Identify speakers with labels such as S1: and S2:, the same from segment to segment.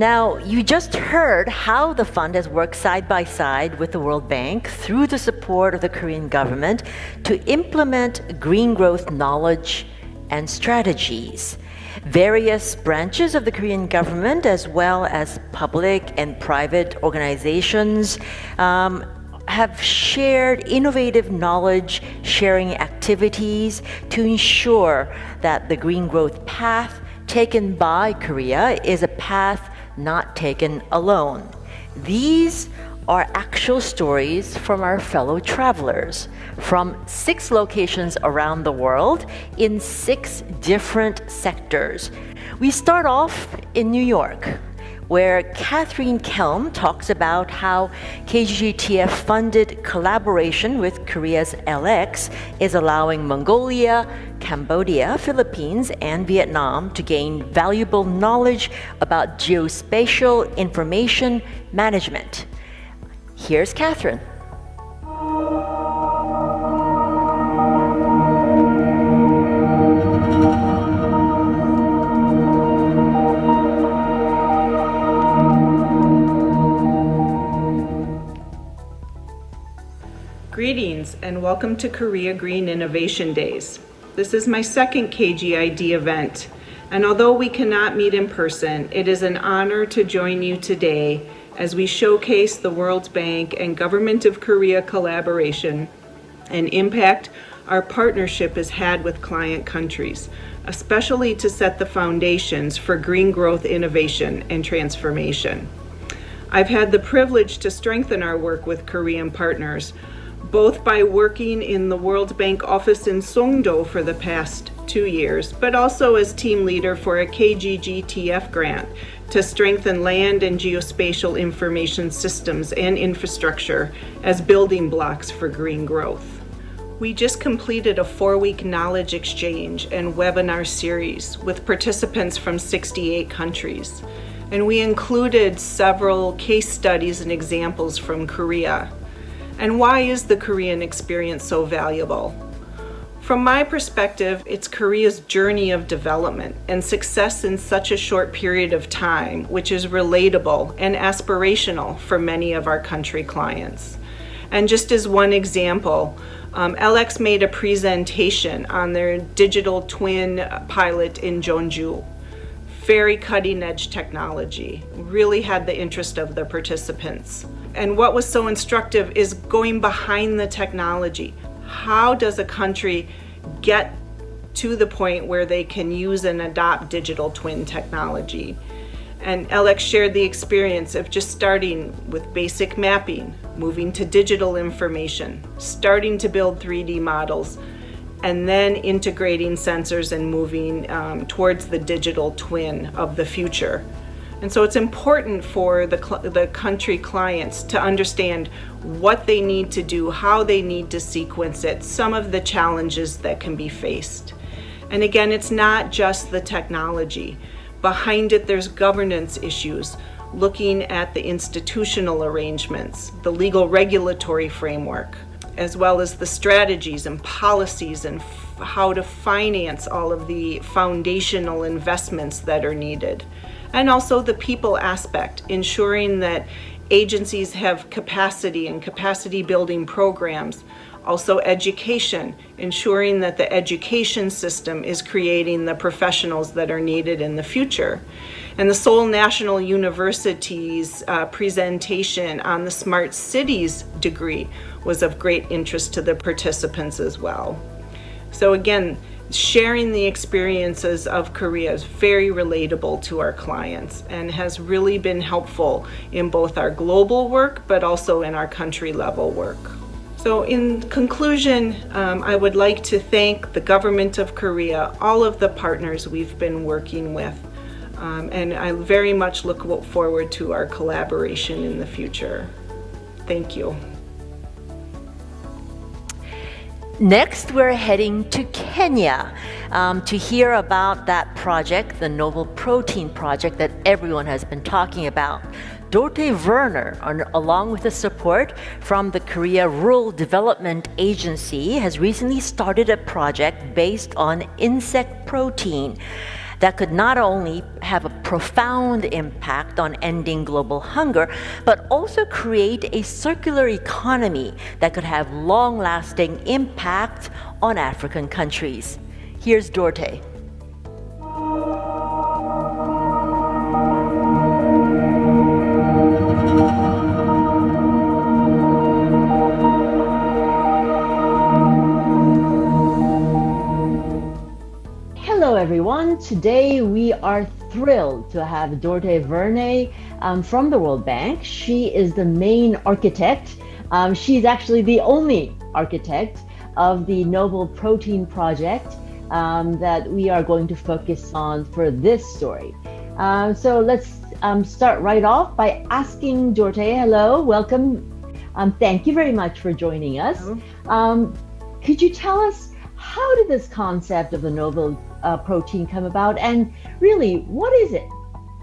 S1: Now, you just heard how the fund has worked side by side with the World Bank through the support of the Korean government to implement green growth knowledge and strategies. Various branches of the Korean government, as well as public and private organizations, have shared innovative knowledge sharing activities to ensure that the green growth path taken by Korea is a path not taken alone. These are actual stories from our fellow travelers from 6 locations around the world in 6 different sectors. We start off in New York, where Catherine Kelm talks about how KGGTF funded collaboration with Korea's LX is allowing Mongolia, Cambodia, Philippines, and Vietnam to gain valuable knowledge about geospatial information management. Here's Catherine.
S2: Greetings and welcome to Korea Green Innovation Days. This is my second KGID event, and although we cannot meet in person, it is an honor to join you today as we showcase the World Bank and Government of Korea collaboration and impact our partnership has had with client countries, especially to set the foundations for green growth innovation and transformation. I've had the privilege to strengthen our work with Korean partners, both by working in the World Bank office in Songdo for the past 2 years, but also as team leader for a KGGTF grant to strengthen land and geospatial information systems and infrastructure as building blocks for green growth. We just completed a 4-week knowledge exchange and webinar series with participants from 68 countries, and we included several case studies and examples from Korea. And why is the Korean experience so valuable? From my perspective, it's Korea's journey of development and success in such a short period of time, which is relatable and aspirational for many of our country clients. And just as one example, LX made a presentation on their digital twin pilot in Jeonju. Very cutting edge technology, really had the interest of the participants. And what was so instructive is going behind the technology. How does a country get to the point where they can use and adopt digital twin technology? And LX shared the experience of just starting with basic mapping, moving to digital information, starting to build 3D models, and then integrating sensors and moving towards the digital twin of the future. And so it's important for the country clients to understand what they need to do, how they need to sequence it, some of the challenges that can be faced. And again, it's not just the technology. Behind it, there's governance issues, looking at the institutional arrangements, the legal regulatory framework, as well as the strategies and policies and how to finance all of the foundational investments that are needed. And also the people aspect, ensuring that agencies have capacity and capacity building programs. Also education, ensuring that the education system is creating the professionals that are needed in the future. And the Seoul National University's presentation on the Smart Cities degree was of great interest to the participants as well. So again, sharing the experiences of Korea is very relatable to our clients and has really been helpful in both our global work but also in our country level work. So in conclusion, I would like to thank the government of Korea, all of the partners we've been working with, and I very much look forward to our collaboration in the future. Thank you.
S1: Next, we're heading to Kenya to hear about that project, the Novel Protein Project that everyone has been talking about. Dorte Werner, along with the support from the Korea Rural Development Agency, has recently started a project based on insect protein. that could not only have a profound impact on ending global hunger, but also create a circular economy that could have long-lasting impact on African countries. Here's Dorte.
S3: Hello everyone, today we are thrilled to have Dorte Vernay from the World Bank. She is the main architect. She's actually the only architect of the Novel Protein Project that we are going to focus on for this story. So let's start right off by asking Dorte, hello, welcome. Thank you very much for joining us. Could you tell us, how did this concept of the novel protein come about, and really, what is it?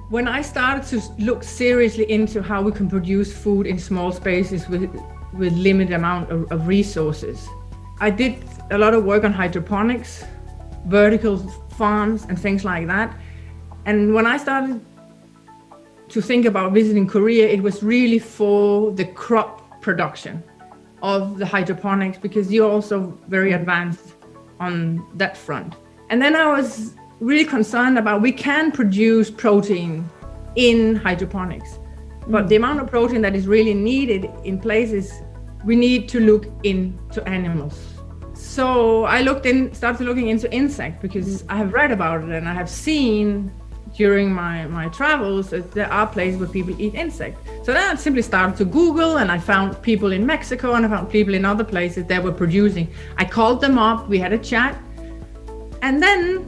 S4: When I started to look seriously into how we can produce food in small spaces with limited amount of resources, I did a lot of work on hydroponics, vertical farms, and things like that. And when I started to think about visiting Korea, it was really for the crop production of the hydroponics, because you're also very advanced on that front. And then I was really concerned about, we can produce protein in hydroponics, but the amount of protein that is really needed in places, we need to look into animals. So I started looking into insects, because I have read about it and I have seen during my travels that there are places where people eat insects. So then I simply started to Google, and I found people in Mexico and I found people in other places that were producing. I called them up, we had a chat. And then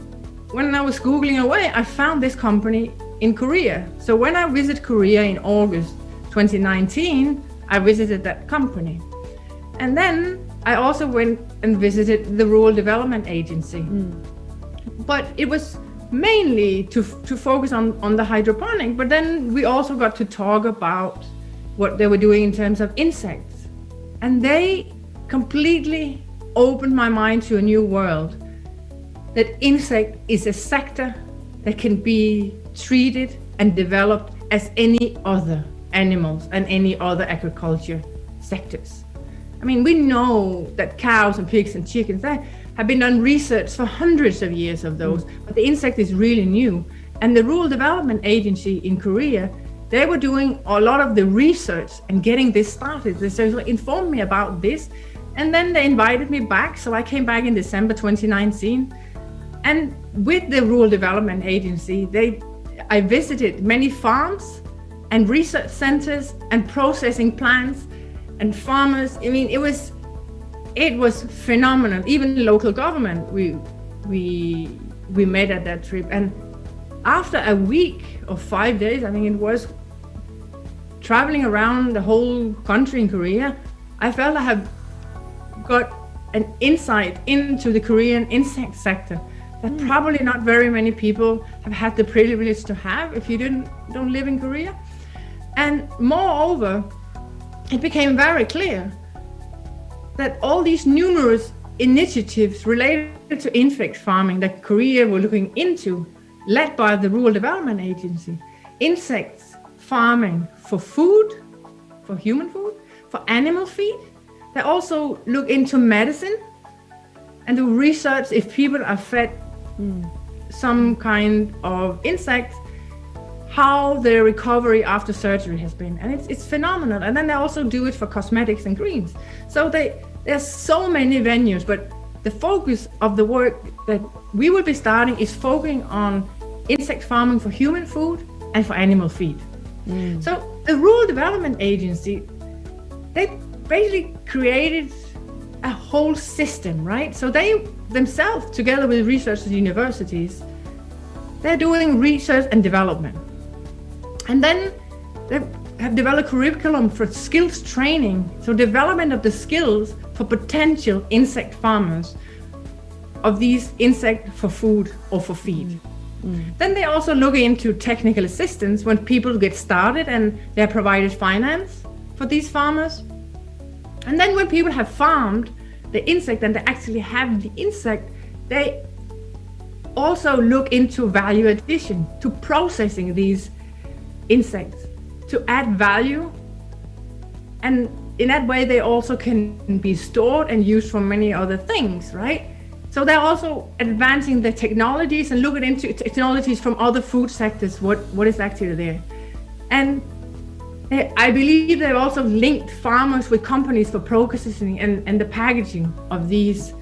S4: when I was Googling away, I found this company in Korea. So when I visited Korea in August 2019, I visited that company. And then I also went and visited the Rural Development Agency. But it was mainly to focus on the hydroponic, but then we also got to talk about what they were doing in terms of insects. And they completely opened my mind to a new world, that insect is a sector that can be treated and developed as any other animals and any other agriculture sectors. I mean, we know that cows and pigs and chickens, that have been done research for hundreds of years of those, but the insect is really new. And the Rural Development Agency in Korea, they were doing a lot of the research and getting this started. They informed me about this, and then they invited me back. So I came back in December 2019. And with the Rural Development Agency, I visited many farms and research centers and processing plants and farmers. I mean, it was phenomenal. Even local government, we met at that trip. And after a week or 5 days, I think it was, traveling around the whole country in Korea, I felt I have got an insight into the Korean insect sector that probably not very many people have had the privilege to have if you don't live in Korea. And moreover, it became very clear that all these numerous initiatives related to insect farming that Korea were looking into, led by the Rural Development Agency, insects farming for food, for human food, for animal feed. They also look into medicine and do research if people are fed some kind of insects, how their recovery after surgery has been. And it's phenomenal. And then they also do it for cosmetics and greens. So there's so many venues, but the focus of the work that we will be starting is focusing on insect farming for human food and for animal feed. So the Rural Development Agency, they basically created a whole system, right? So they themselves, together with research universities, they're doing research and development. And then they have developed curriculum for skills training, so development of the skills for potential insect farmers of these insects for food or for feed. Then they also look into technical assistance when people get started, and they're provided finance for these farmers. And then when people have farmed the insect and they actually have the insect, they also look into value addition, to processing these insects, to add value. And in that way, they also can be stored and used for many other things, right? So they're also advancing the technologies and looking into technologies from other food sectors, what is actually there. And I believe they've also linked farmers with companies for processing and the packaging of these.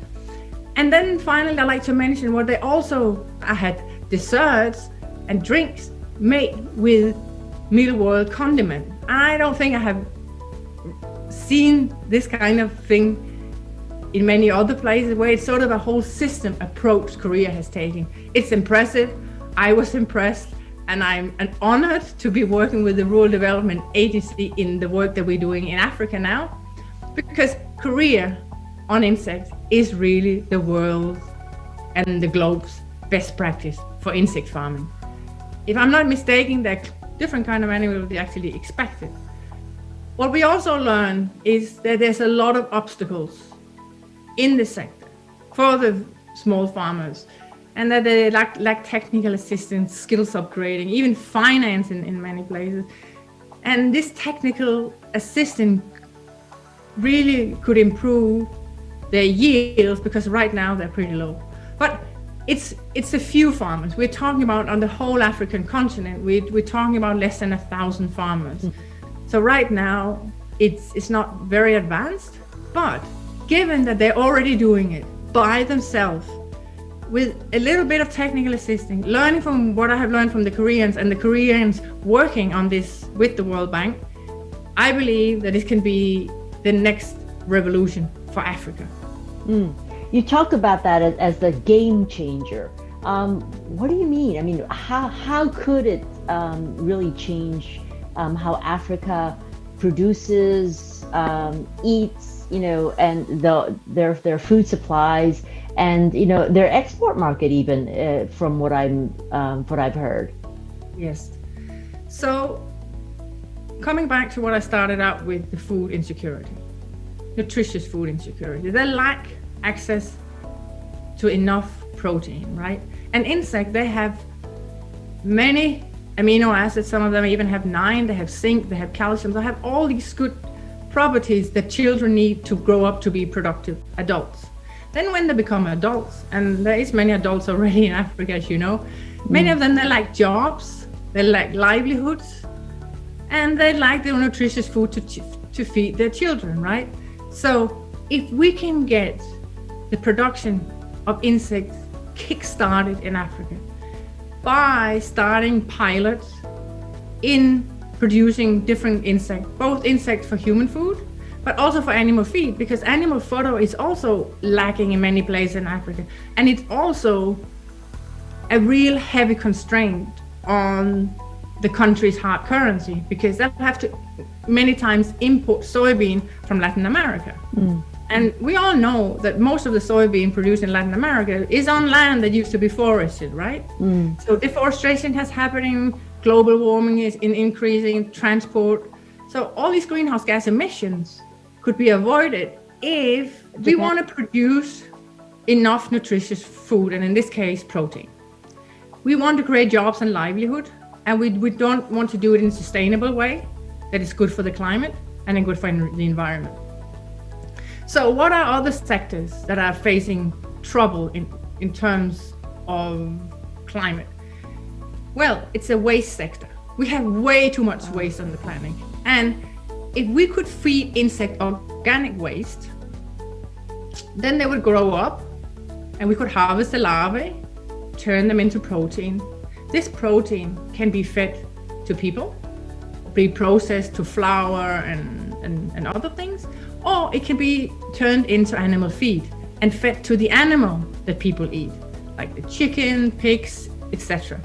S4: And then finally, I'd like to mention what they also had desserts and drinks made with mealworm condiment. I don't think I have seen this kind of thing in many other places, where it's sort of a whole system approach Korea has taken. It's impressive. I was impressed, and I'm honored to be working with the Rural Development Agency in the work that we're doing in Africa now, because Korea on insects is really the world's and the globe's best practice for insect farming. If I'm not mistaken, there are different kind of animals they actually expected. What we also learned is that there's a lot of obstacles in the sector for the small farmers, and that they lack technical assistance, skills upgrading, even finance in many places. And this technical assistance really could improve their yields, because right now they're pretty low. But it's a few farmers. We're talking about on the whole African continent, we're talking about less than 1,000 farmers. So right now it's not very advanced, but given that they're already doing it by themselves with a little bit of technical assistance, learning from what I have learned from the Koreans and the Koreans working on this with the World Bank, I believe that it can be the next revolution for Africa.
S3: You talk about that as the game changer. What do you mean? I mean, how could it really change how Africa produces, eats, and their food supplies, and their export market, even from what I've heard.
S4: Yes. So coming back to what I started out with, the food insecurity, nutritious food insecurity, they lack access to enough protein, right? And insects, they have many amino acids. Some of them even have 9. They have zinc, they have calcium, they have all these good properties that children need to grow up to be productive adults. Then when they become adults, and there is many adults already in Africa, as you know, many of them, they lack jobs, they lack livelihoods, and they lack the nutritious food to feed their children, right? So if we can get the production of insects kick-started in Africa by starting pilots in producing different insects, both insects for human food, but also for animal feed, because animal fodder is also lacking in many places in Africa. And it's also a real heavy constraint on the country's hard currency, because they'll have to many times import soybean from Latin America. And we all know that most of the soybean produced in Latin America is on land that used to be forested, right? So deforestation has happening, global warming is increasing, transport. So all these greenhouse gas emissions could be avoided if we want to produce enough nutritious food, and in this case, protein. We want to create jobs and livelihood, and we don't want to do it in a sustainable way that is good for the climate and good for the environment. So what are other sectors that are facing trouble in terms of climate? Well, it's a waste sector. We have way too much waste on the planet. And if we could feed insect organic waste, then they would grow up and we could harvest the larvae, turn them into protein. This protein can be fed to people, be processed to flour and other things, or it can be turned into animal feed and fed to the animal that people eat, like the chicken, pigs, etc.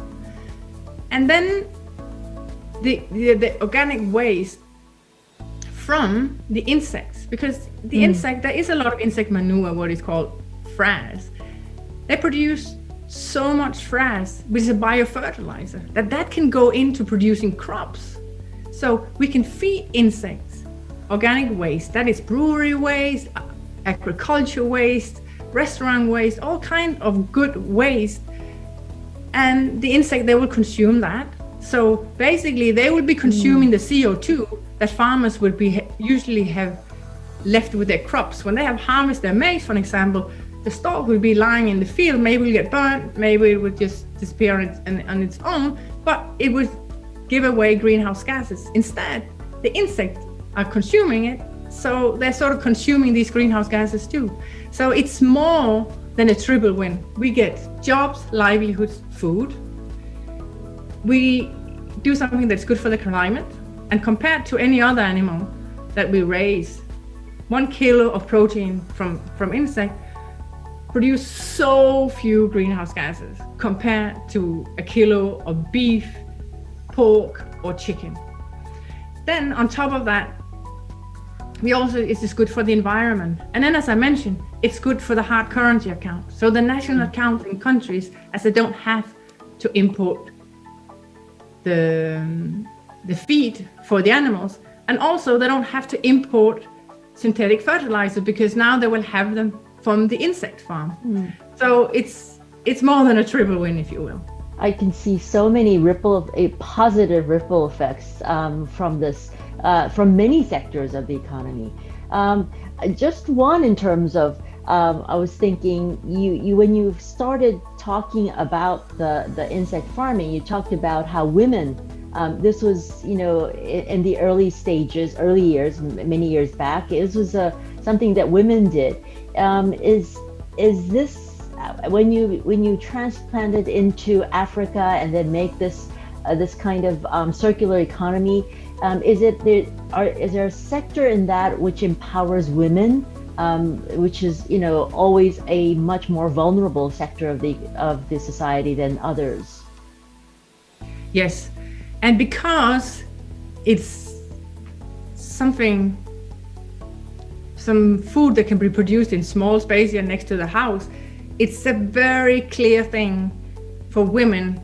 S4: And then the organic waste from the insects, because the insect, there is a lot of insect manure, what is called frass. They produce so much frass, which is a biofertilizer, that can go into producing crops. So we can feed insects organic waste, that is brewery waste, agriculture waste, restaurant waste, all kind of good waste and the insect, they will consume that. So basically they will be consuming the CO2 that farmers would be usually have left with their crops. When they have harvested their maize, for example, the stalk will be lying in the field, maybe it'll get burnt, maybe it would just disappear on its own, but it would give away greenhouse gases. Instead, the insects are consuming it, so they're sort of consuming these greenhouse gases too. So it's more than a triple win. We get jobs, livelihoods, food. We do something that's good for the climate, and compared to any other animal that we raise, 1 kilo of protein from insect produce so few greenhouse gases compared to a kilo of beef, pork, or chicken. Then on top of that, it's good for the environment. And then, as I mentioned, it's good for the hard currency account. So the national account in countries, as they don't have to import the feed for the animals, and also they don't have to import synthetic fertilizer, because now they will have them from the insect farm. So it's more than a triple win, if you will.
S3: I can see so many positive ripple effects from this, from many sectors of the economy. Just one in terms of, I was thinking, you when you started talking about the insect farming, you talked about how women, this was, in the early years, many years back, this was something that women did. Is this, when you transplant it into Africa and then make this kind of circular economy, is there a sector in that which empowers women, which is always a much more vulnerable sector of the society than others?
S4: Yes, and because it's some food that can be produced in small space here next to the house, it's a very clear thing for women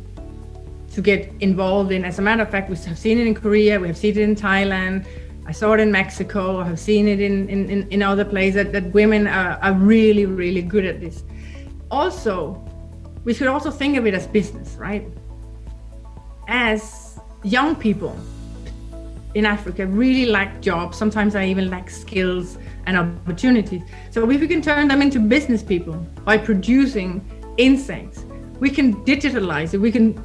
S4: to get involved in. As a matter of fact, we have seen it in Korea, we have seen it in Thailand, I saw it in Mexico, I have seen it in other places, that women are really, really good at this. Also, we should also think of it as business, right? As young people in Africa really lack jobs, sometimes they even lack skills and opportunities. So if we can turn them into business people by producing insects, we can digitalize it, we can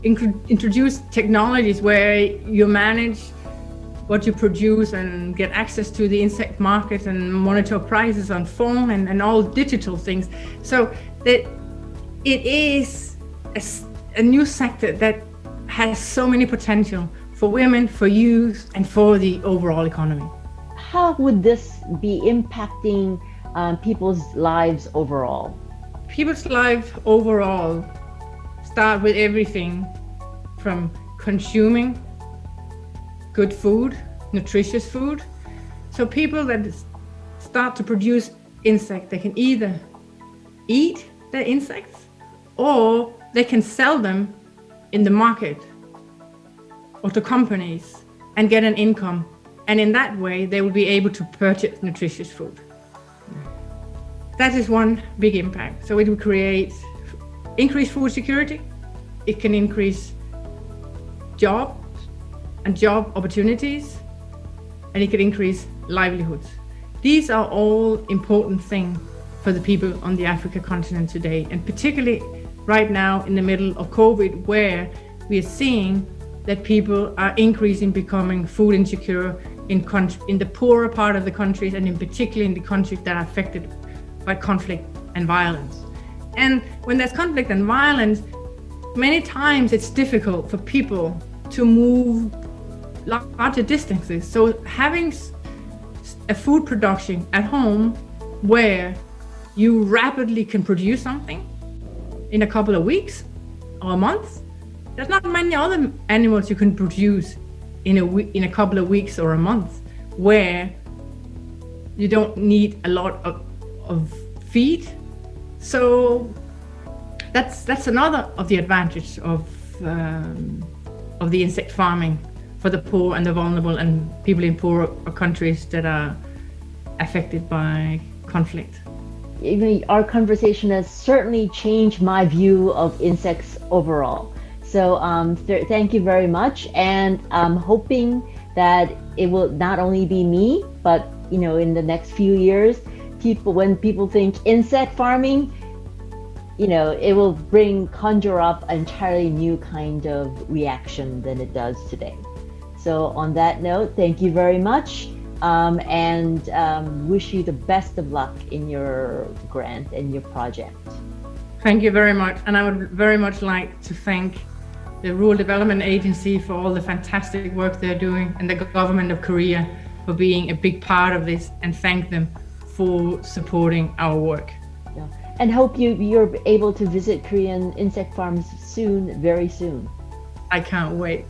S4: introduce technologies where you manage what you produce and get access to the insect market and monitor prices on phone and all digital things. So that it is a new sector that has so many potential for women, for youth, and for the overall economy.
S3: How would this be impacting people's lives overall?
S4: People's lives overall start with everything from consuming good food, nutritious food. So people that start to produce insects, they can either eat the insects or they can sell them in the market or to companies and get an income. And in that way, they will be able to purchase nutritious food. That is one big impact. So it will create increased food security. It can increase jobs and job opportunities, and it can increase livelihoods. These are all important things for the people on the Africa continent today, and particularly right now in the middle of COVID, where we are seeing that people are increasing becoming food insecure in the poorer part of the countries, and in particular in the countries that are affected by conflict and violence. And when there's conflict and violence, many times it's difficult for people to move larger distances. So having a food production at home where you rapidly can produce something in a couple of weeks or a month, there's not many other animals you can produce in a couple of weeks or a month where you don't need a lot of feed. So that's another of the advantage of the insect farming for the poor and the vulnerable and people in poorer countries that are affected by conflict.
S3: even our conversation has certainly changed my view of insects overall. So thank you very much, and I'm hoping that it will not only be me, but in the next few years, when people think insect farming, it will conjure up an entirely new kind of reaction than it does today. So on that note, thank you very much, and wish you the best of luck in your grant and your project.
S4: Thank you very much. And I would very much like to thank the Rural Development Agency for all the fantastic work they're doing, and the government of Korea for being a big part of this, and thank them for supporting our work.
S3: Yeah. And hope you're able to visit Korean insect farms soon, very soon.
S4: I can't wait.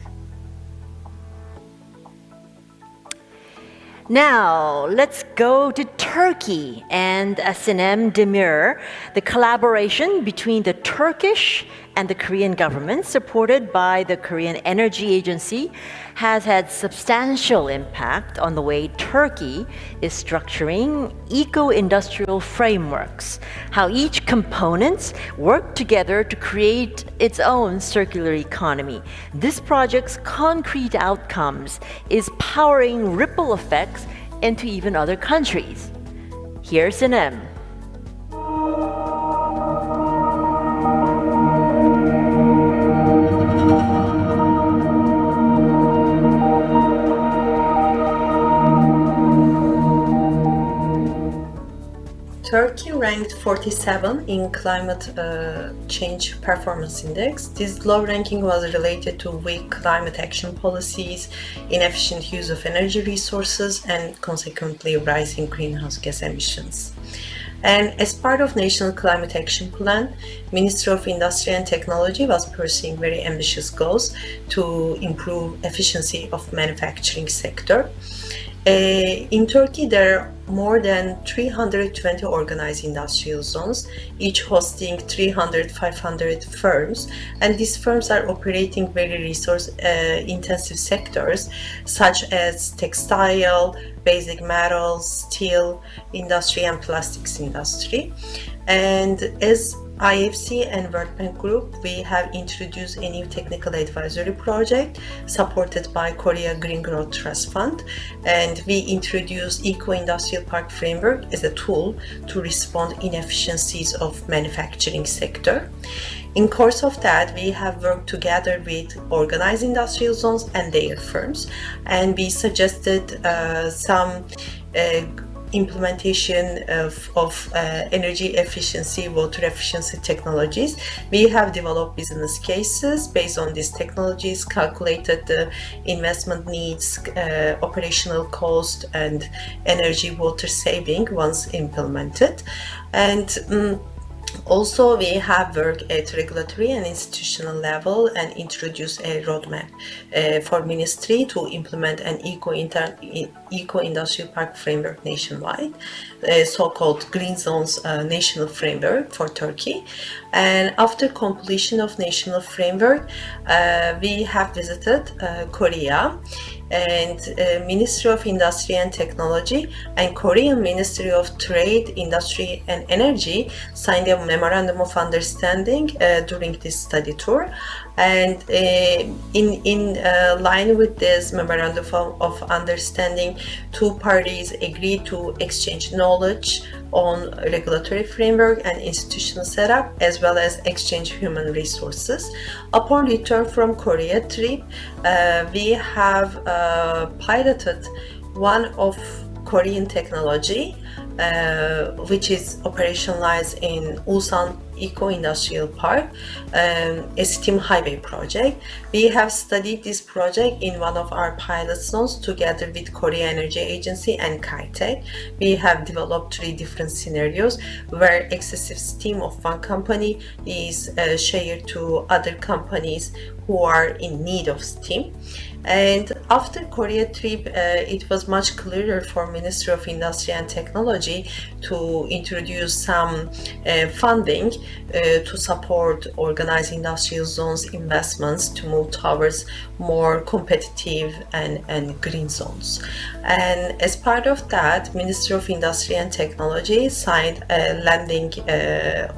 S1: Now, let's go to Turkey and Sinem Demir. The collaboration between the Turkish and the Korean government, supported by the Korean Energy Agency, has had substantial impact on the way Turkey is structuring eco-industrial frameworks, how each components work together to create its own circular economy. This project's concrete outcomes is powering ripple effects into even other countries. Here's Sinem.
S5: Turkey ranked 47 in Climate Change Performance Index. This low ranking was related to weak climate action policies, inefficient use of energy resources, and consequently rising greenhouse gas emissions. And as part of National Climate Action Plan, Ministry of Industry and Technology was pursuing very ambitious goals to improve efficiency of manufacturing sector. In Turkey, there are more than 320 organized industrial zones, each hosting 300-500 firms, and these firms are operating very resource-intensive sectors such as textile, basic metals, steel industry, and plastics industry. And as IFC and World Bank Group, we have introduced a new technical advisory project supported by Korea Green Growth Trust Fund, and we introduced Eco-Industrial Park Framework as a tool to respond inefficiencies of manufacturing sector. In course of that, we have worked together with organized industrial zones and their firms, and we suggested some implementation of energy efficiency, water efficiency technologies. We have developed business cases based on these technologies, calculated the investment needs, operational cost, and energy water saving once implemented. And also, we have worked at regulatory and institutional level and introduced a roadmap for ministry to implement an eco-industrial park framework nationwide, so-called Green Zones National Framework for Turkey. And after completion of national framework, we have visited Korea, and Ministry of Industry and Technology and Korean Ministry of Trade, Industry and Energy signed a memorandum of understanding during this study tour. And in line with this memorandum of understanding, two parties agreed to exchange knowledge on regulatory framework and institutional setup, as well as exchange human resources. Upon return from Korea trip, we have piloted one of Korean technology, which is operationalized in Ulsan Eco-Industrial Park, a steam highway project. We have studied this project in one of our pilot zones together with Korea Energy Agency and KGID. We have developed 3 different scenarios where excessive steam of one company is shared to other companies who are in need of steam. And after Korea trip, it was much clearer for Ministry of Industry and Technology to introduce some funding to support organized industrial zones investments to move towards more competitive and green zones. And as part of that, Ministry of Industry and Technology signed a lending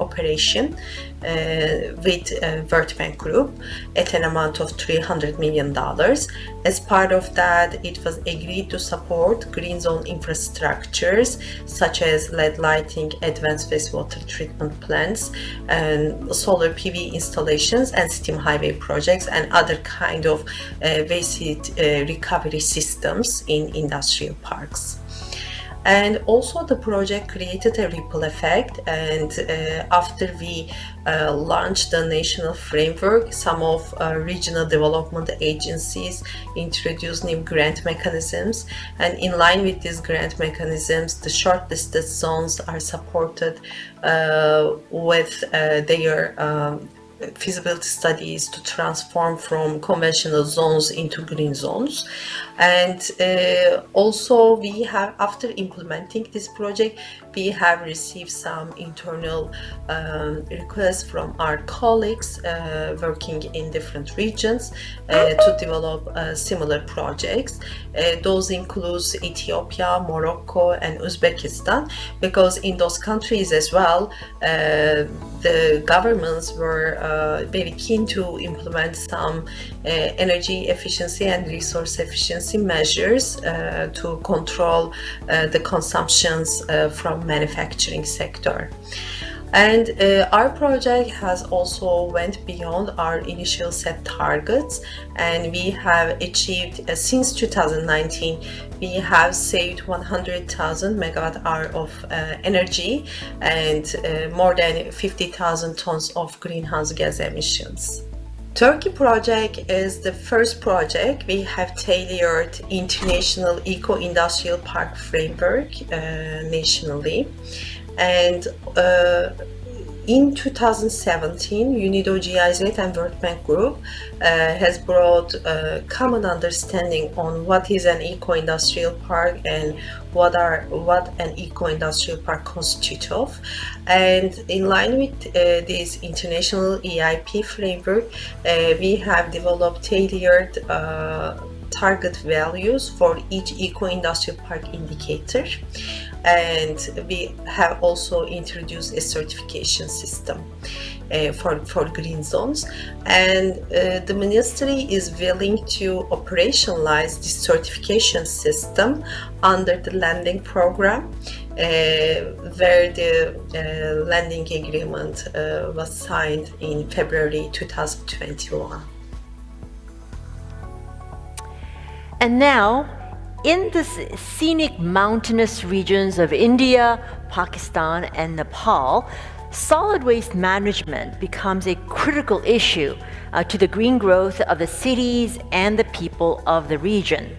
S5: operation with World Bank Group at an amount of $300 million. As part of that, it was agreed to support green zone infrastructures such as LED lighting, advanced wastewater treatment plants, and solar PV installations and steam highway projects and other kind of waste heat recovery systems in industrial parks. And also the project created a ripple effect, and after we launched the national framework, some of regional development agencies introduced new grant mechanisms, and in line with these grant mechanisms, the shortlisted zones are supported with their feasibility studies to transform from conventional zones into green zones. And also we have, after implementing this project, we have received some internal requests from our colleagues working in different regions to develop similar projects. Those include Ethiopia, Morocco, and Uzbekistan, because in those countries as well, the governments were very keen to implement some energy efficiency and resource efficiency measures to control the consumptions from manufacturing sector. And our project has also went beyond our initial set targets, and we have achieved, since 2019, we have saved 100,000 megawatt hour of energy and more than 50,000 tons of greenhouse gas emissions. Turkey project is the first project we have tailored international eco-industrial park framework nationally. And in 2017, UNIDO, GIZ, and World Bank Group has brought a common understanding on what is an eco-industrial park and what an eco-industrial park constitutes of. And in line with this international EIP framework, we have developed tailored target values for each eco-industrial park indicator. And we have also introduced a certification system for green zones, and the ministry is willing to operationalize this certification system under the lending program, where the lending agreement was signed in February 2021.
S1: And now, in the scenic mountainous regions of India, Pakistan, and Nepal, solid waste management becomes a critical issue to the green growth of the cities and the people of the region.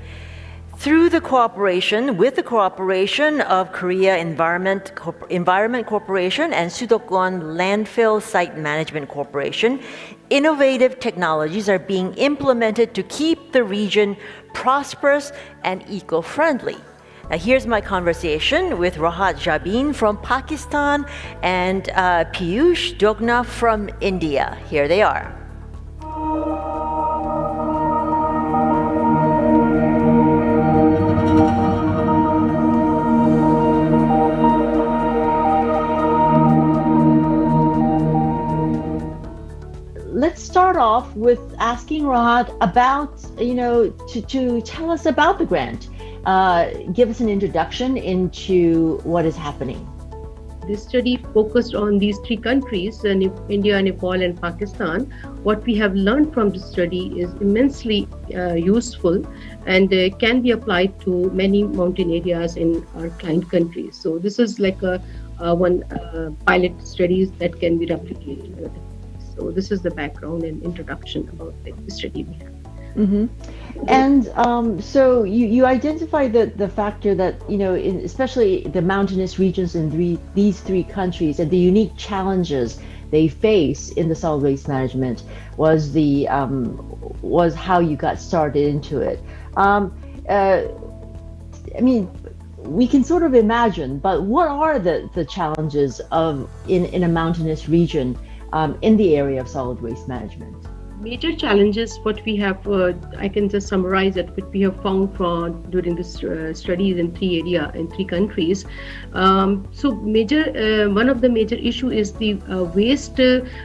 S1: Through the cooperation of Korea Environment Corporation and Sudeokwan Landfill Site Management Corporation, innovative technologies are being implemented to keep the region prosperous and eco-friendly. Now here's my conversation with Rahat Jabin from Pakistan and Piyush Dogna from India. Here they are.
S3: Let's start off with asking Rahat about, to tell us about the grant. Give us an introduction into what is happening.
S6: This study focused on these three countries, India, Nepal, and Pakistan. What we have learned from this study is immensely useful and can be applied to many mountain areas in our client countries. So this is like one pilot studies that can be replicated. So this is the background and introduction about the study we have.
S3: Mm-hmm. And so you identify the factor that, especially the mountainous regions in these three countries and the unique challenges they face in the solid waste management was how you got started into it. we can sort of imagine, but what are the challenges in a mountainous region in the area of solid waste management?
S6: Major challenges, what we have, I can just summarize it, what we have found during this studies in three countries. So one of the major issue is the waste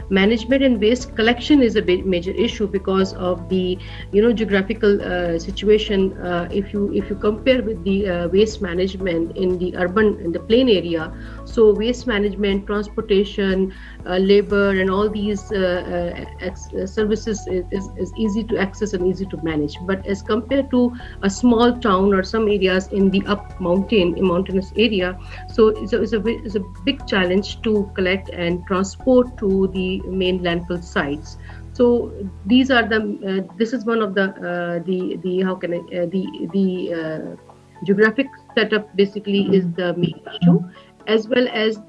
S6: management and waste collection is a major issue because of the geographical situation. If you compare with the waste management in the urban in the plain area, so waste management, transportation, labor, and all these services is easy to access and easy to manage. But as compared to a small town or some areas in the mountainous area, so it's a big challenge to collect and transport to the main landfill sites. So these are this is one of the geographic setup basically is the main issue, as well as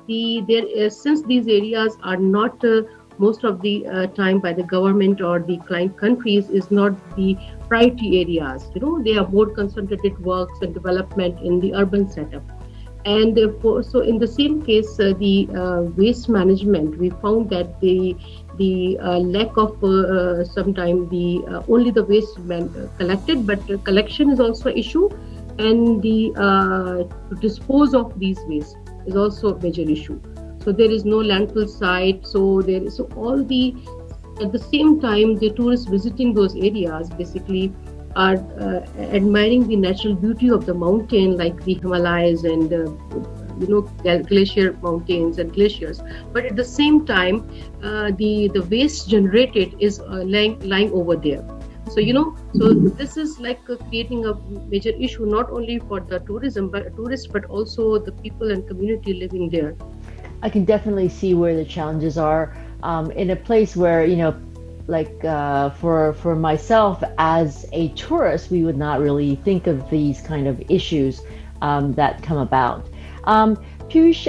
S6: since these areas are not most of the time by the government or the client countries is not the priority areas. They are more concentrated works and development in the urban setup. And therefore, so in the same case, the waste management, we found that the lack of sometimes only the waste collected, but collection is also an issue, and the to dispose of these waste is also a major issue. So there is no landfill site. So at the same time, the tourists visiting those areas basically are admiring the natural beauty of the mountain, like the Himalayas and glacier mountains and glaciers. But at the same time, the waste generated is lying over there. So so this is like creating a major issue not only for the tourists, but also the people and community living there.
S3: I can definitely see where the challenges are in a place where, for myself as a tourist, we would not really think of these kind of issues that come about. Piyush,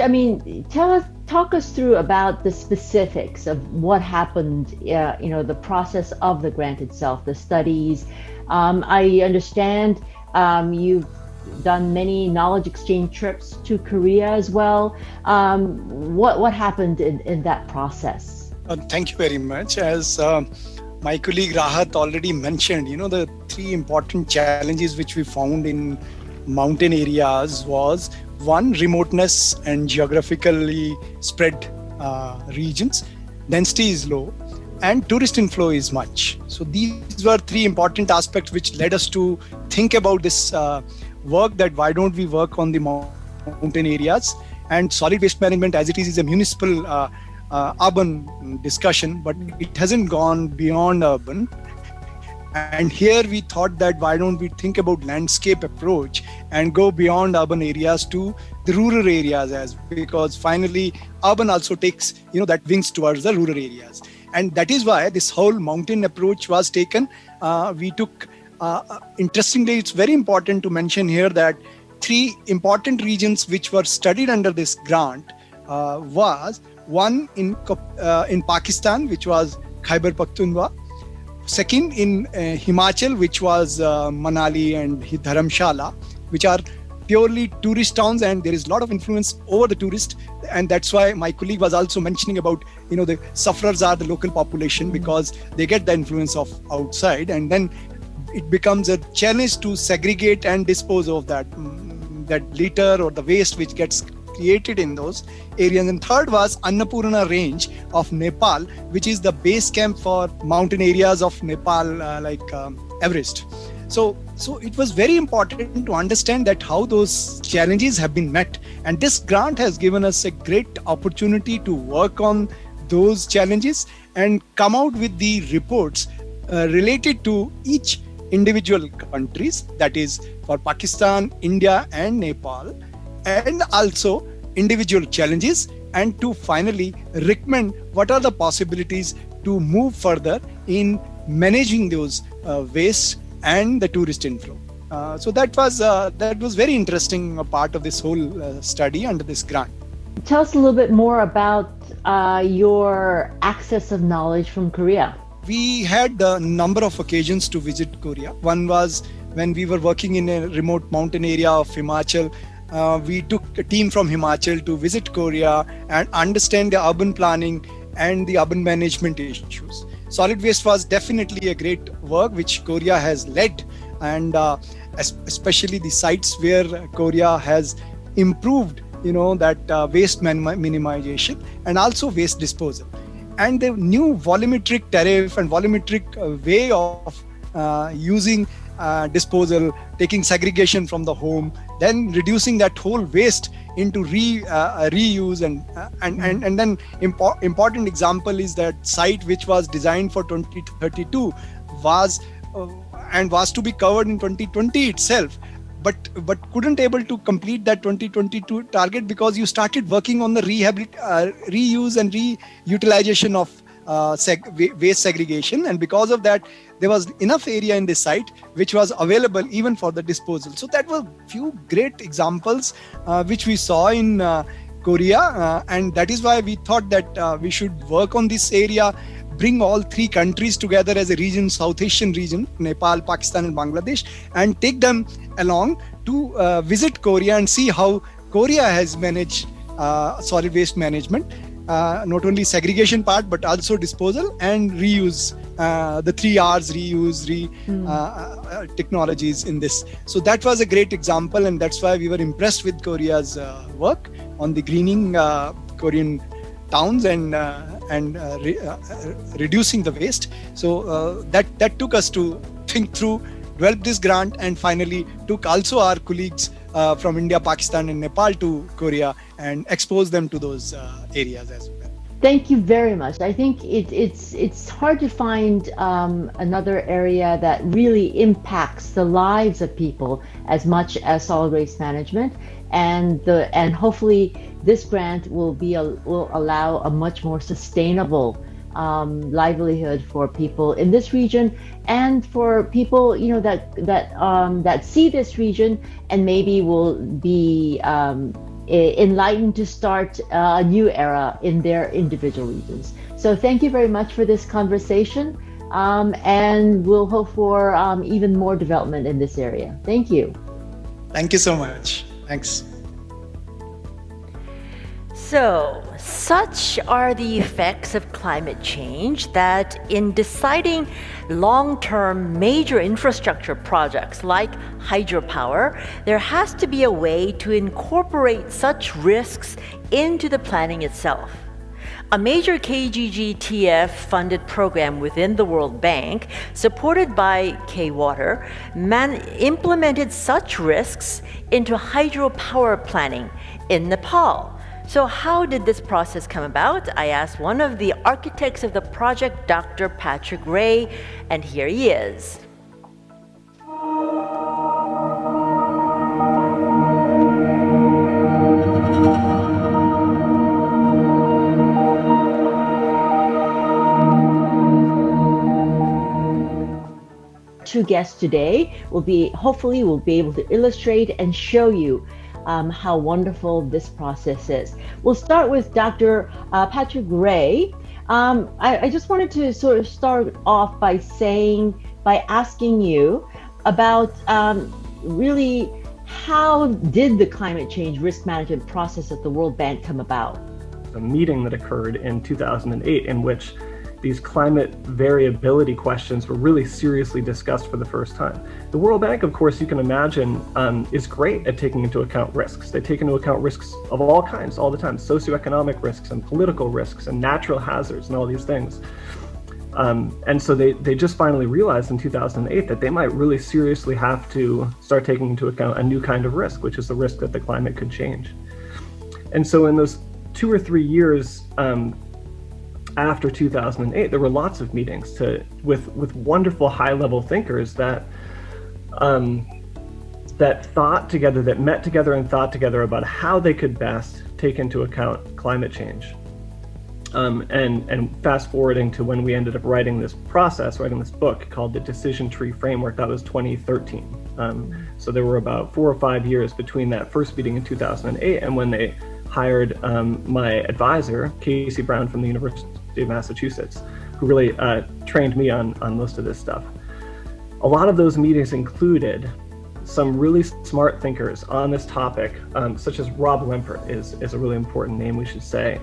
S3: talk us through about the specifics of what happened, the process of the grant itself, the studies. I understand you've done many knowledge exchange trips to Korea as well. What happened in that process?
S7: Thank you very much. As my colleague Rahat already mentioned, the three important challenges which we found in mountain areas was one, remoteness and geographically spread regions, density is low, and tourist inflow is much. So these were three important aspects which led us to think about this work, that why don't we work on the mountain areas. And solid waste management as it is a municipal urban discussion, but it hasn't gone beyond urban. And here we thought that why don't we think about landscape approach and go beyond urban areas to the rural areas, because finally urban also takes that wings towards the rural areas. And that is why this whole mountain approach was taken. We took interestingly, it's very important to mention here that three important regions which were studied under this grant was one in Pakistan, which was Khyber Pakhtunkhwa. Second in Himachal, which was Manali and Dharamshala, which are purely tourist towns, and there is a lot of influence over the tourist. And that's why my colleague was also mentioning about, the sufferers are the local population because they get the influence of outside, and then it becomes a challenge to segregate and dispose of that litter or the waste which gets created in those areas. And third was Annapurna range of Nepal, which is the base camp for mountain areas of Nepal, like Everest. So it was very important to understand that how those challenges have been met. And this grant has given us a great opportunity to work on those challenges and come out with the reports related to each individual countries, that is for Pakistan, India and Nepal, and also individual challenges, and to finally recommend what are the possibilities to move further in managing those waste and the tourist inflow. So that was very interesting part of this whole study under this grant.
S3: Tell us a little bit more about your access of knowledge from Korea.
S7: We had a number of occasions to visit Korea. One was when we were working in a remote mountain area of Himachal. we took a team from Himachal to visit Korea and understand the urban planning and the urban management issues. Solid waste was definitely a great work which Korea has led, and especially the sites where Korea has improved, that waste minimization and also waste disposal. And the new volumetric tariff and volumetric way of using disposal, taking segregation from the home, then reducing that whole waste into reuse, and then important example is that site which was designed for 2032 was to be covered in 2020 itself, but couldn't able to complete that 2022 target because you started working on the reuse and reutilization of waste segregation, and because of that there was enough area in this site which was available even for the disposal. So that were few great examples which we saw in Korea, and that is why we thought that we should work on this area, bring all three countries together as a region, South Asian region, Nepal, Pakistan and Bangladesh, and take them along to visit Korea and see how Korea has managed solid waste management. Not only segregation part, but also disposal and reuse, the 3 R's, reuse, technologies in this. So that was a great example, and that's why we were impressed with Korea's work on the greening Korean towns and reducing the waste. So that took us to think through, develop this grant, and finally took also our colleagues from India, Pakistan and Nepal to Korea and expose them to those areas as well.
S3: Thank you very much. I think it's hard to find another area that really impacts the lives of people as much as solid waste management, and hopefully this grant will allow a much more sustainable livelihood for people in this region, and for people that see this region and maybe will be enlightened to start a new era in their individual regions. So thank you very much for this conversation, and we'll hope for even more development in this area. Thank you.
S7: Thank you so much. Thanks.
S1: So, such are the effects of climate change that in deciding long-term major infrastructure projects like hydropower, there has to be a way to incorporate such risks into the planning itself. A major KGGTF funded program within the World Bank, supported by K-Water, implemented such risks into hydropower planning in Nepal. So how did this process come about? I asked one of the architects of the project, Dr. Patrick Ray, and here he is.
S3: Two guests today will be able to illustrate and show you how wonderful this process is. We'll start with Dr. Patrick Ray. I just wanted to sort of start off by asking you about really how did the climate change risk management process at the World Bank come about?
S8: A meeting that occurred in 2008 in which these climate variability questions were really seriously discussed for the first time. The World Bank, of course, you can imagine, is great at taking into account risks. They take into account risks of all kinds all the time, socioeconomic risks and political risks and natural hazards and all these things. And so they just finally realized in 2008 that they might really seriously have to start taking into account a new kind of risk, which is the risk that the climate could change. And so in those 2 or 3 years, after 2008, there were lots of meetings with wonderful high-level thinkers that thought together, that met together and thought together about how they could best take into account climate change. And fast forwarding to when we ended up writing this book called the Decision Tree Framework, that was 2013. So there were about 4 or 5 years between that first meeting in 2008 and when they hired my advisor, Casey Brown from the University of Massachusetts, who really trained me on most of this stuff. A lot of those meetings included some really smart thinkers on this topic, such as Rob Lempert is a really important name, we should say.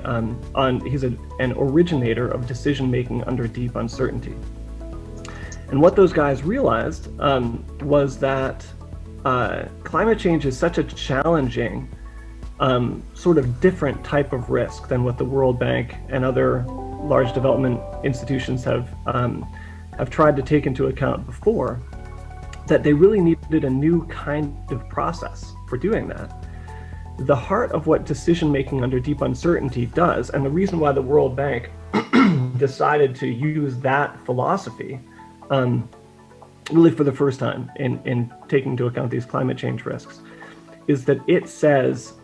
S8: He's an originator of decision-making under deep uncertainty. And what those guys realized was that climate change is such a challenging, sort of different type of risk than what the World Bank and other large development institutions have tried to take into account before, that they really needed a new kind of process for doing that. The heart of what decision-making under deep uncertainty does, and the reason why the World Bank decided to use that philosophy really for the first time in taking into account these climate change risks, is that it says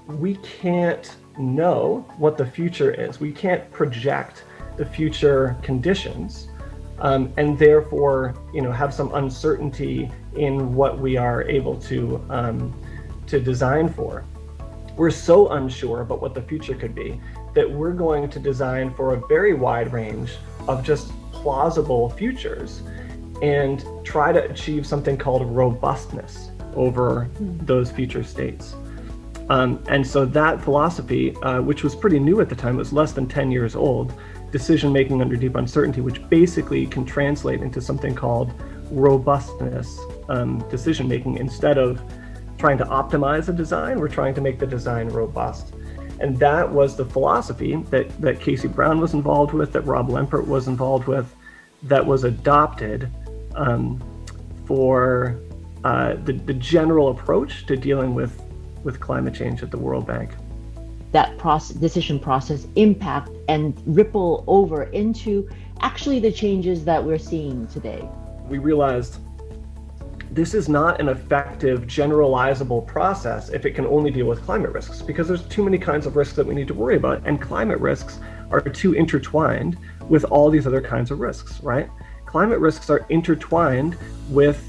S8: we can't know what the future is. We can't project the future conditions, and therefore, have some uncertainty in what we are able to design for. We're so unsure about what the future could be that we're going to design for a very wide range of just plausible futures and try to achieve something called robustness over those future states. And so that philosophy, which was pretty new at the time, it was less than 10 years old, decision-making under deep uncertainty, which basically can translate into something called robustness decision-making. Instead of trying to optimize a design, we're trying to make the design robust. And that was the philosophy that Casey Brown was involved with, that Rob Lempert was involved with, that was adopted for the general approach to dealing with climate change at the World Bank.
S3: That decision process impact and ripple over into actually the changes that we're seeing today.
S8: We realized this is not an effective generalizable process if it can only deal with climate risks, because there's too many kinds of risks that we need to worry about, and climate risks are too intertwined with all these other kinds of risks, right? Climate risks are intertwined with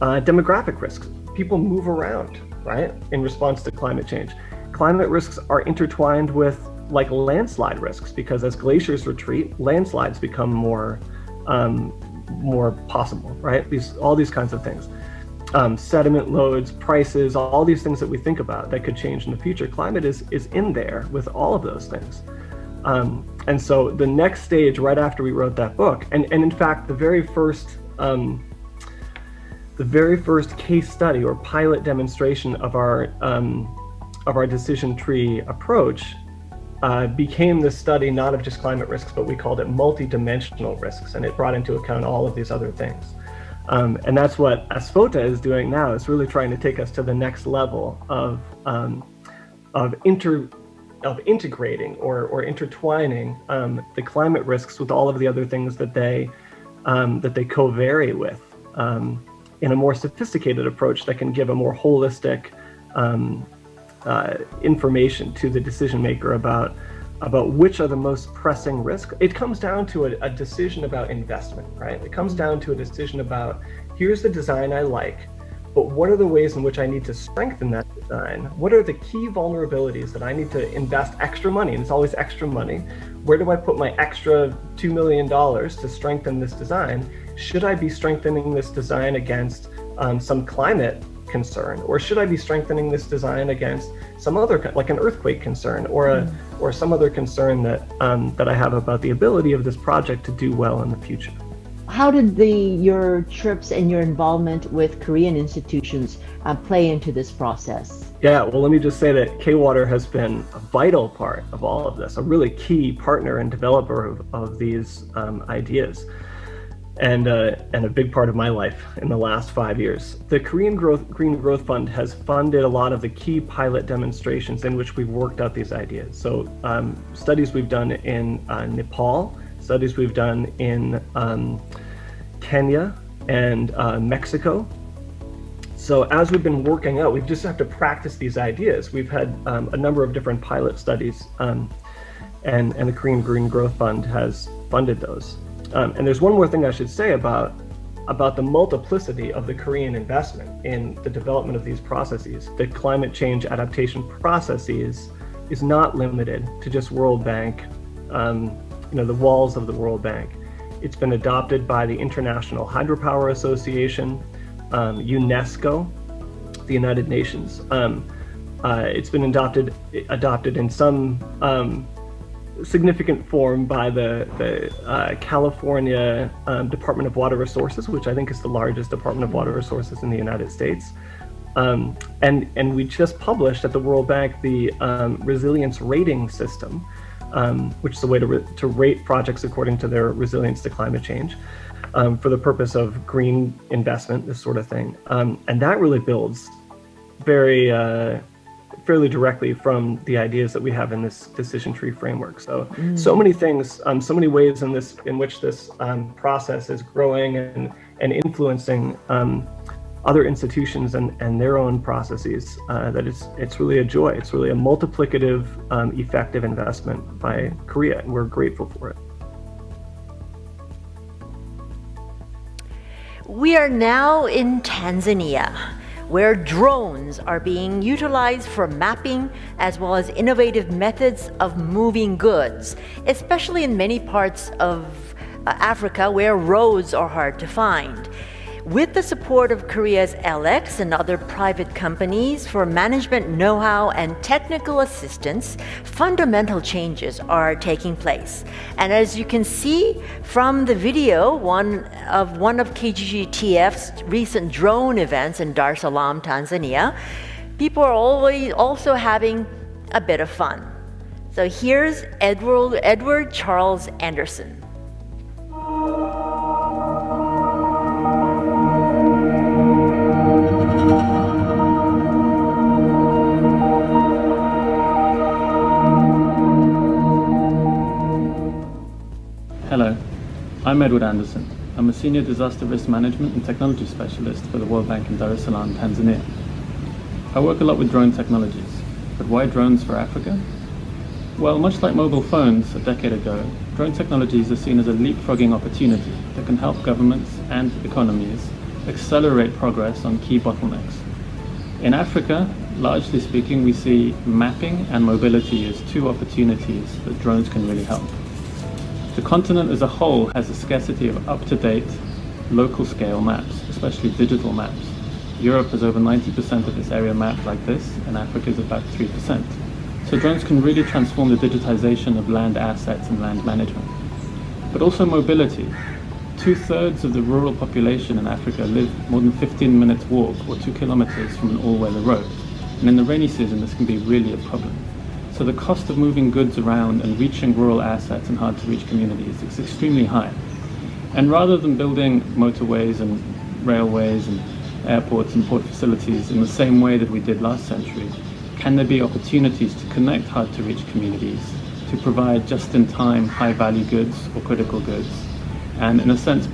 S8: demographic risks. People move around, right, in response to climate change. Climate risks are intertwined with like landslide risks, because as glaciers retreat, landslides become more possible, right? All these kinds of things. Sediment loads, prices, all these things that we think about that could change in the future. Climate is in there with all of those things. And so the next stage, right after we wrote that book, and in fact, the very first case study or pilot demonstration of our decision tree approach became the study not of just climate risks, but we called it multi-dimensional risks, and it brought into account all of these other things. And that's what ASFOTA is doing now. It's really trying to take us to the next level of integrating or intertwining the climate risks with all of the other things that they co-vary with in a more sophisticated approach that can give a more holistic information to the decision maker about which are the most pressing risks. It comes down to a decision about investment, right? It comes down to a decision about, here's the design I like, but what are the ways in which I need to strengthen that design? What are the key vulnerabilities that I need to invest extra money? And it's always extra money. Where do I put my extra $2 million to strengthen this design? Should I be strengthening this design against some climate concern, or should I be strengthening this design against some other, like an earthquake concern, or some other concern that I have about the ability of this project to do well in the future?
S3: How did your trips and your involvement with Korean institutions play into this process?
S8: Yeah, well, let me just say that K-Water has been a vital part of all of this, a really key partner and developer of these ideas, and a big part of my life in the last 5 years. The Korean Green Growth Fund has funded a lot of the key pilot demonstrations in which we've worked out these ideas. So studies we've done in Nepal, studies we've done in Kenya and Mexico. So as we've been working out, we just have to practice these ideas. We've had a number of different pilot studies, and the Korean Green Growth Fund has funded those. And there's one more thing I should say about the multiplicity of the Korean investment in the development of these processes. The climate change adaptation processes is not limited to just World Bank, the walls of the World Bank. It's been adopted by the International Hydropower Association. UNESCO, the United Nations. It's been adopted in some significant form by the California Department of Water Resources, which I think is the largest Department of Water Resources in the United States. And we just published at the World Bank the resilience rating system, which is a way to rate projects according to their resilience to climate change, for the purpose of green investment, this sort of thing. And that really builds fairly directly from the ideas that we have in this decision tree framework. So many things, so many ways in which this process is growing and influencing other institutions and their own processes, that it's really a joy. It's really a multiplicative, effective investment by Korea, and we're grateful for it.
S1: We are now in Tanzania, where drones are being utilized for mapping as well as innovative methods of moving goods, especially in many parts of Africa where roads are hard to find. With the support of Korea's LX and other private companies for management know-how and technical assistance, fundamental changes are taking place. And as you can see from the video, one of KGGTF's recent drone events in Dar es Salaam, Tanzania, people are always also having a bit of fun. So here's Edward Charles Anderson.
S9: Hello, I'm Edward Anderson. I'm a Senior Disaster Risk Management and Technology Specialist for the World Bank in Dar es Salaam, Tanzania. I work a lot with drone technologies, but why drones for Africa? Well, much like mobile phones a decade ago, drone technologies are seen as a leapfrogging opportunity that can help governments and economies accelerate progress on key bottlenecks. In Africa, largely speaking, we see mapping and mobility as two opportunities that drones can really help. The continent as a whole has a scarcity of up-to-date, local-scale maps, especially digital maps. Europe has over 90% of its area mapped like this, and Africa is about 3%. So drones can really transform the digitization of land assets and land management. But also mobility. 2/3 of the rural population in Africa live more than 15 minutes walk or 2 kilometers from an all-weather road. And in the rainy season, this can be really a problem. So the cost of moving goods around and reaching rural assets in hard-to-reach communities is extremely high. And rather than building motorways and railways and airports and port facilities in the same way that we did last century, can there be opportunities to connect hard-to-reach communities, to provide just-in-time high-value goods or critical goods, and in a sense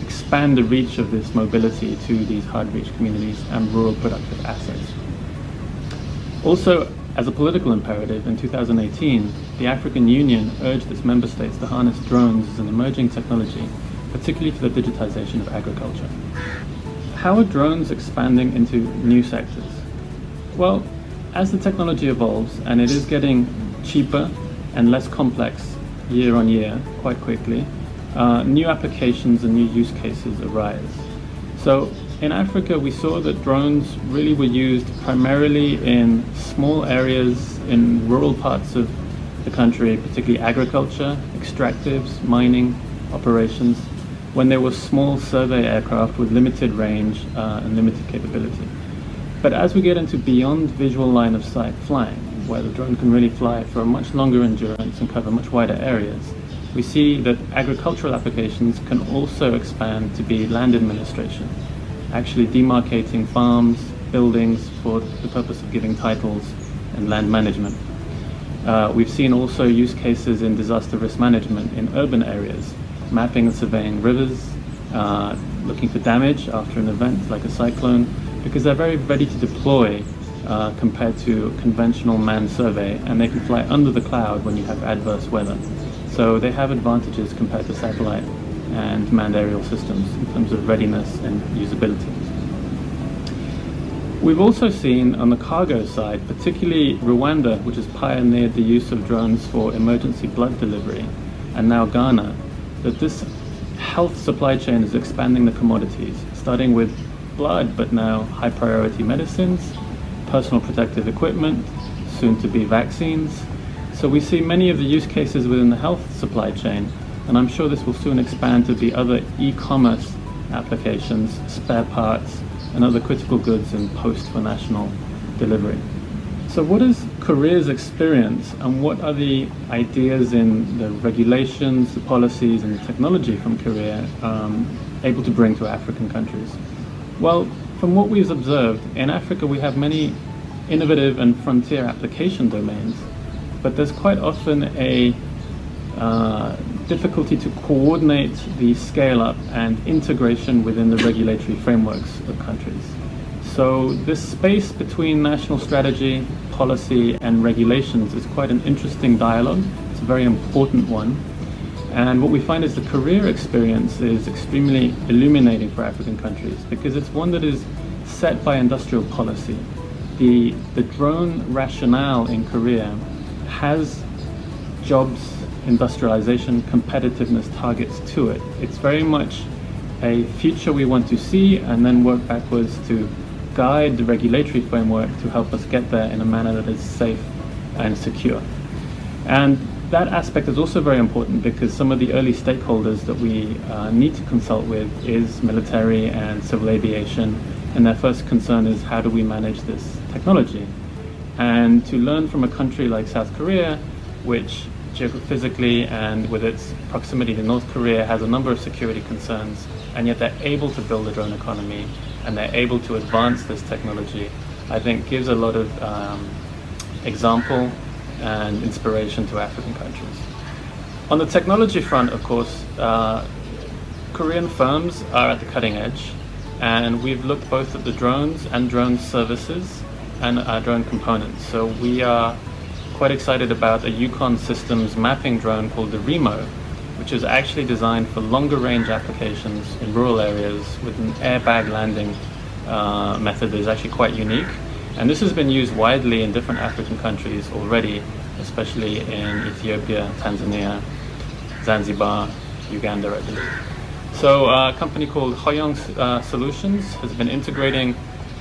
S9: expand the reach of this mobility to these hard-to-reach communities and rural productive assets? Also, as a political imperative, in 2018, the African Union urged its member states to harness drones as an emerging technology, particularly for the digitization of agriculture. How are drones expanding into new sectors? Well, as the technology evolves, and it is getting cheaper and less complex year on year, quite quickly, new applications and new use cases arise. So in Africa, we saw that drones really were used primarily in small areas in rural parts of the country, particularly agriculture, extractives, mining operations, when there were small survey aircraft with limited range and limited capability. But as we get into beyond visual line of sight flying, where the drone can really fly for a much longer endurance and cover much wider areas, we see that agricultural applications can also expand to be land administration, actually demarcating farms, buildings for the purpose of giving titles and land management. We've seen also use cases in disaster risk management in urban areas, mapping and surveying rivers, looking for damage after an event like a cyclone, because they're very ready to deploy compared to conventional manned survey, and they can fly under the cloud when you have adverse weather. So they have advantages compared to satellite and manned aerial systems in terms of readiness and usability. We've also seen on the cargo side, particularly Rwanda, which has pioneered the use of drones for emergency blood delivery, and now Ghana, that this health supply chain is expanding the commodities, starting with blood, but now high priority medicines, personal protective equipment, soon to be vaccines. So we see many of the use cases within the health supply chain, and I'm sure this will soon expand to be other e-commerce applications, spare parts, and other critical goods in post for national delivery. So what is Korea's experience, and what are the ideas in the regulations, the policies, and the technology from Korea able to bring to African countries? Well, from what we've observed, in Africa we have many innovative and frontier application domains, but there's quite often a difficulty to coordinate the scale-up and integration within the regulatory frameworks of countries. So this space between national strategy, policy, and regulations is quite an interesting dialogue. It's a very important one. And what we find is the Korea experience is extremely illuminating for African countries because it's one that is set by industrial policy. The drone rationale in Korea has jobs, industrialization, competitiveness targets to it. It's very much a future we want to see and then work backwards to guide the regulatory framework to help us get there in a manner that is safe and secure. And that aspect is also very important because some of the early stakeholders that we need to consult with is military and civil aviation, and their first concern is how do we manage this technology? And to learn from a country like South Korea, which geophysically and with its proximity to North Korea has a number of security concerns, and yet they're able to build a drone economy and they're able to advance this technology, I think gives a lot of example and inspiration to African countries. On the technology front, of course, Korean firms are at the cutting edge, and we've looked both at the drones and drone services and drone components. So we are quite excited about a Yukon Systems mapping drone called the Remo, which is actually designed for longer range applications in rural areas with an airbag landing method that is actually quite unique. And this has been used widely in different African countries already, especially in Ethiopia, Tanzania, Zanzibar, Uganda, I believe. So a company called Hoyoung Solutions has been integrating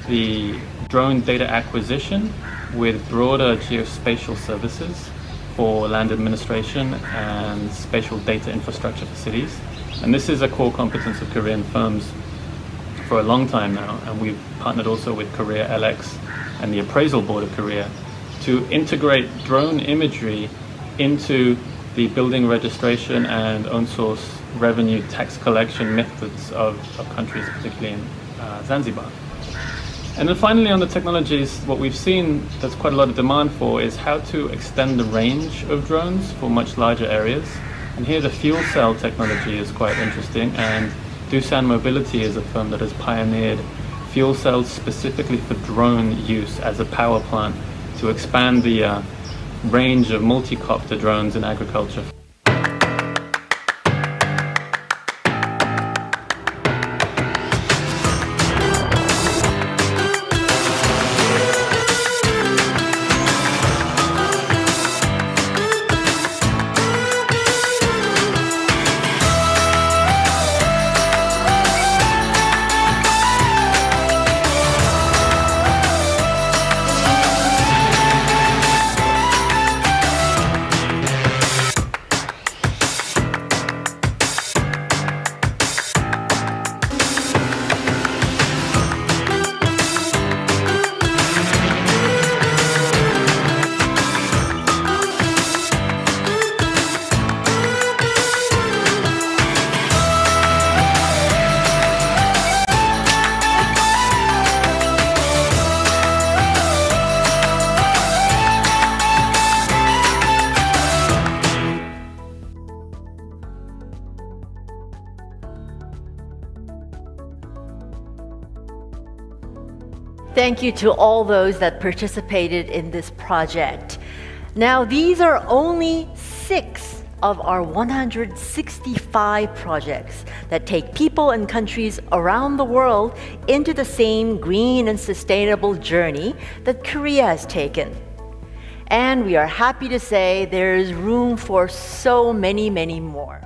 S9: the drone data acquisition with broader geospatial services for land administration and spatial data infrastructure for cities. And this is a core competence of Korean firms for a long time now, and we've partnered also with Korea LX and the Appraisal Board of Korea to integrate drone imagery into the building registration and own source revenue tax collection methods of countries, particularly in Zanzibar. And then finally on the technologies, what we've seen there's quite a lot of demand for is how to extend the range of drones for much larger areas. And here the fuel cell technology is quite interesting, and Doosan Mobility is a firm that has pioneered fuel cells specifically for drone use as a power plant to expand the range of multi-copter drones in agriculture.
S1: Thank you to all those that participated in this project. Now, these are only 6 of our 165 projects that take people and countries around the world into the same green and sustainable journey that Korea has taken. And we are happy to say there is room for so many, many more.